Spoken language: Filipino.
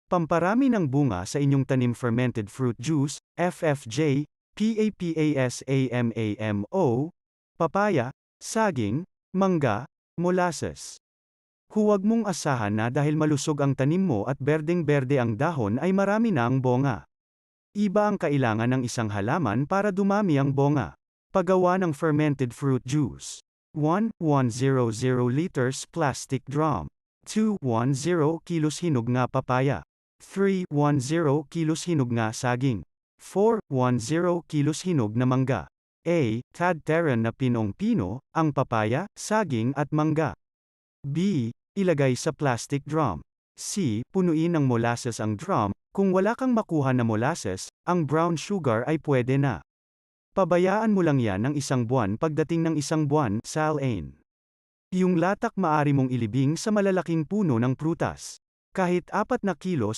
Pamparami ng bunga sa inyong tanim fermented fruit juice, FFJ, PAPASAMAMO, papaya, saging, mangga, molasses. Huwag mong asahan na dahil malusog ang tanim mo at berdeng-berde ang dahon ay marami na ang bunga. Iba ang kailangan ng isang halaman para dumami ang bunga. Paggawa ng fermented fruit juice. 1. 100 liters plastic drum. 2. 10 kilos hinog nga papaya. 3. 10 kilos hinog nga saging. 4. 10 kilos hinog na mangga. A. Tadtaran na pinong-pino, ang papaya, saging at mangga. B. Ilagay sa plastic drum. C. Punuin ng molasses ang drum. Kung wala kang makuha na molasses, ang brown sugar ay pwede na. Pabayaan mo lang yan ng isang buwan pagdating ng isang buwan, Sal Ain. Yung latak maari mong ilibing sa malalaking puno ng prutas. Kahit 4 na kilos